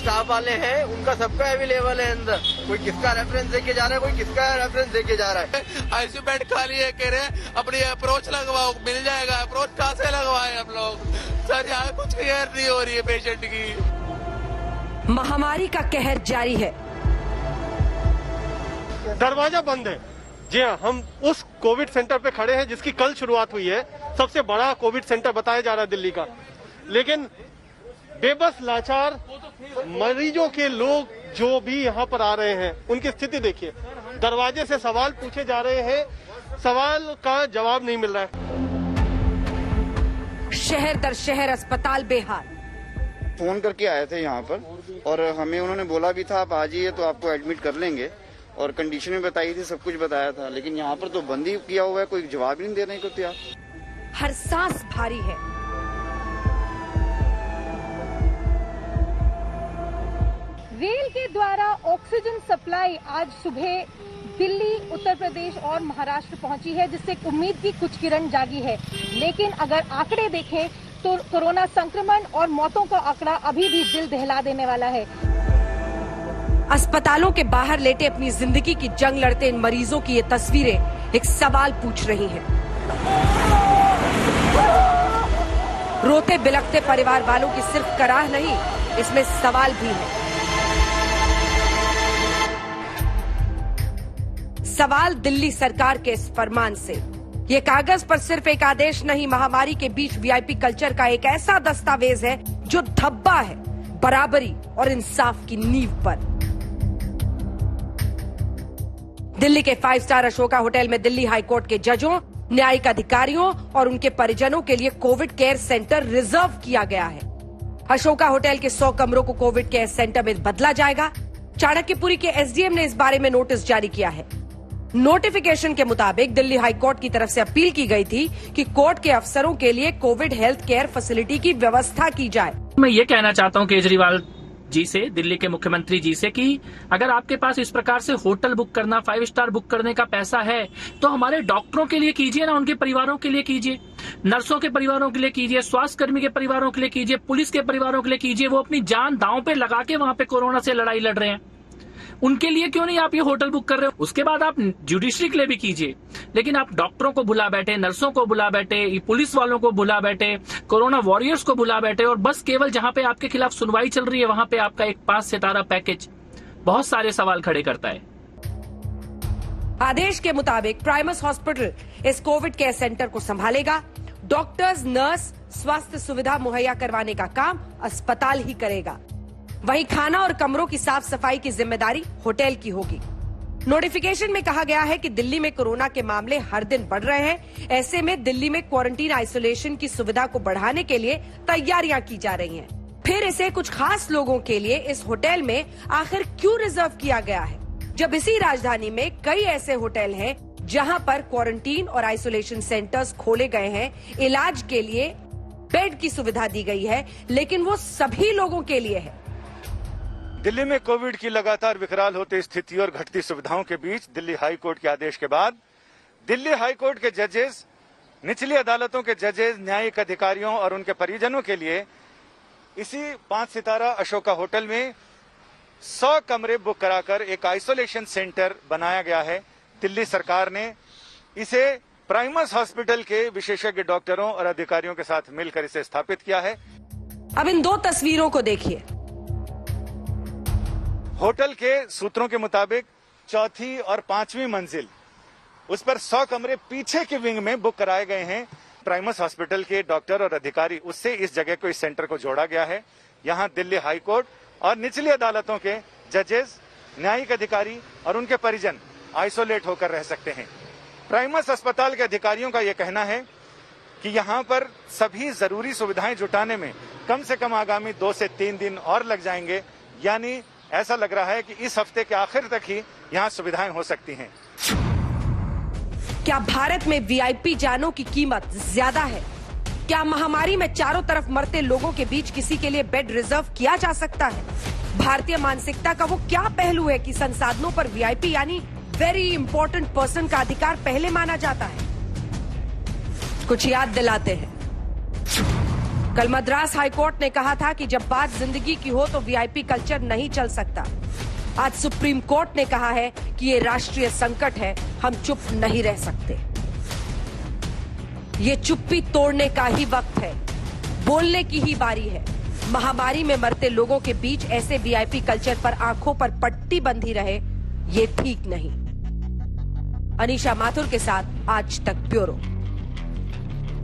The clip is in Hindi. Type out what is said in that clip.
स्टाफ वाले हैं उनका सबका अवेलेबल है अंदर। कोई किसका रेफरेंस देके जा रहा है, कोई किसका रेफरेंस देके जा रहा है। आईसीयू बेड खाली है, कह रहे अपनी अप्रोच लगवाओ, मिल जाएगा। अप्रोच कहाँ से लगवाए हम लोग सर, यहाँ कुछ केयर नहीं हो रही है पेशेंट की। महामारी का कहर जारी है। दरवाजा बंद है। जी हाँ, हम उस कोविड सेंटर पे खड़े हैं जिसकी कल शुरुआत हुई है। सबसे बड़ा कोविड सेंटर बताया जा रहा है दिल्ली का, लेकिन बेबस लाचार मरीजों के लोग जो भी यहाँ पर आ रहे हैं उनकी स्थिति देखिए। दरवाजे से सवाल पूछे जा रहे हैं, सवाल का जवाब नहीं मिल रहा है। शहर दर शहर अस्पताल बेहाल। फोन करके आए थे यहाँ पर और हमें उन्होंने बोला भी था आप आ जाइए तो आपको एडमिट कर लेंगे और कंडीशन भी बताई थी, सब कुछ बताया था, लेकिन यहाँ पर तो बंद ही किया हुआ है, कोई जवाब ही नहीं देने को तैयार। हर सांस भारी है। रेल के द्वारा ऑक्सीजन सप्लाई आज सुबह दिल्ली, उत्तर प्रदेश और महाराष्ट्र पहुंची है, जिससे उम्मीद की कुछ किरण जागी है। लेकिन अगर आंकड़े देखें तो कोरोना संक्रमण और मौतों का आंकड़ा अभी भी दिल दहला देने वाला है। अस्पतालों के बाहर लेटे अपनी जिंदगी की जंग लड़ते इन मरीजों की ये तस्वीरें एक सवाल पूछ रही हैं। रोते बिलखते परिवार वालों की सिर्फ कराह नहीं, इसमें सवाल भी है। सवाल दिल्ली सरकार के इस फरमान से। ये कागज पर सिर्फ एक आदेश नहीं, महामारी के बीच वीआईपी कल्चर का एक ऐसा दस्तावेज है जो धब्बा है बराबरी और इंसाफ की नींव पर। दिल्ली के 5 स्टार अशोका होटल में दिल्ली हाईकोर्ट के जजों, न्यायिक अधिकारियों और उनके परिजनों के लिए कोविड केयर सेंटर रिजर्व किया गया है। अशोका होटल के 100 कमरों को कोविड केयर सेंटर में बदला जाएगा। चाणक्यपुरी के एसडीएम ने इस बारे में नोटिस जारी किया है। नोटिफिकेशन के मुताबिक दिल्ली हाईकोर्ट की तरफ से अपील की गई थी कि कोर्ट के अफसरों के लिए कोविड हेल्थ केयर फैसिलिटी की व्यवस्था की जाए। मैं ये कहना चाहता हूँ केजरीवाल जी से, दिल्ली के मुख्यमंत्री जी से, कि अगर आपके पास इस प्रकार से होटल बुक करना, 5 स्टार बुक करने का पैसा है तो हमारे डॉक्टरों के लिए कीजिए ना, उनके परिवारों के लिए कीजिए, नर्सों के परिवारों के लिए कीजिए, स्वास्थ्य कर्मी के परिवारों के लिए कीजिए, पुलिस के परिवारों के लिए कीजिए। वो अपनी जान दांव पे लगा के वहां पे कोरोना से लड़ाई लड़ रहे हैं, उनके लिए क्यों नहीं आप ये होटल बुक कर रहे हो? उसके बाद आप जुडिशरी के लिए भी कीजिए, लेकिन आप डॉक्टरों को बुला बैठे, नर्सों को बुला बैठे, पुलिस वालों को बुला बैठे, कोरोना वॉरियर्स को बुला बैठे और बस केवल जहां पे आपके खिलाफ सुनवाई चल रही है वहां पे आपका एक 5 सितारा पैकेज बहुत सारे सवाल खड़े करता है। आदेश के मुताबिक प्राइमस हॉस्पिटल इस कोविड केयर सेंटर को संभालेगा। डॉक्टर्स, नर्स, स्वास्थ्य सुविधा मुहैया करवाने का काम अस्पताल ही करेगा। वहीं खाना और कमरों की साफ सफाई की जिम्मेदारी होटल की होगी। नोटिफिकेशन में कहा गया है कि दिल्ली में कोरोना के मामले हर दिन बढ़ रहे हैं। ऐसे में दिल्ली में क्वारंटीन आइसोलेशन की सुविधा को बढ़ाने के लिए तैयारियां की जा रही हैं। फिर इसे कुछ खास लोगों के लिए इस होटल में आखिर क्यों रिजर्व किया गया है, जब इसी राजधानी में कई ऐसे होटल हैं जहां पर क्वारंटीन और आइसोलेशन सेंटर्स खोले गए हैं, इलाज के लिए बेड की सुविधा दी गई है, लेकिन वो सभी लोगों के लिए है। दिल्ली में कोविड की लगातार विकराल होती स्थिति और घटती सुविधाओं के बीच दिल्ली हाई कोर्ट के आदेश के बाद दिल्ली हाई कोर्ट के जजेस, निचली अदालतों के जजेस, न्यायिक अधिकारियों और उनके परिजनों के लिए इसी 5 सितारा अशोका होटल में 100 कमरे बुक कराकर एक आइसोलेशन सेंटर बनाया गया है। दिल्ली सरकार ने इसे प्राइमस हॉस्पिटल के विशेषज्ञ डॉक्टरों और अधिकारियों के साथ मिलकर इसे स्थापित किया है। अब इन 2 तस्वीरों को देखिए। होटल के सूत्रों के मुताबिक 4थी और 5वीं मंजिल, उस पर 100 कमरे पीछे के विंग में बुक कराए गए हैं। प्राइमस हॉस्पिटल के डॉक्टर और अधिकारी, उससे इस जगह को, इस सेंटर को जोड़ा गया है। यहां दिल्ली हाई कोर्ट और निचली अदालतों के जजेस, न्यायिक अधिकारी और उनके परिजन आइसोलेट होकर रह सकते हैं। प्राइमस अस्पताल के अधिकारियों का यह कहना है कि यहां पर सभी जरूरी सुविधाएं जुटाने में कम से कम आगामी 2 से 3 दिन और लग जाएंगे, यानी ऐसा लग रहा है कि इस हफ्ते के आखिर तक ही यहाँ सुविधाएं हो सकती हैं। क्या भारत में वीआईपी जानों की कीमत ज्यादा है? क्या महामारी में चारों तरफ मरते लोगों के बीच किसी के लिए बेड रिजर्व किया जा सकता है? भारतीय मानसिकता का वो क्या पहलू है कि संसाधनों पर वीआईपी यानी वेरी इंपॉर्टेंट पर्सन का अधिकार पहले माना जाता है? कुछ याद दिलाते हैं। कल मद्रास हाईकोर्ट ने कहा था कि जब बात जिंदगी की हो तो वीआईपी कल्चर नहीं चल सकता। आज सुप्रीम कोर्ट ने कहा है कि ये राष्ट्रीय संकट है, हम चुप नहीं रह सकते। ये चुप्पी तोड़ने का ही वक्त है, बोलने की ही बारी है। महामारी में मरते लोगों के बीच ऐसे वीआईपी कल्चर पर आंखों पर पट्टी बंधी रहे, ये ठीक नहीं। अनीशा माथुर के साथ आज तक ब्यूरो।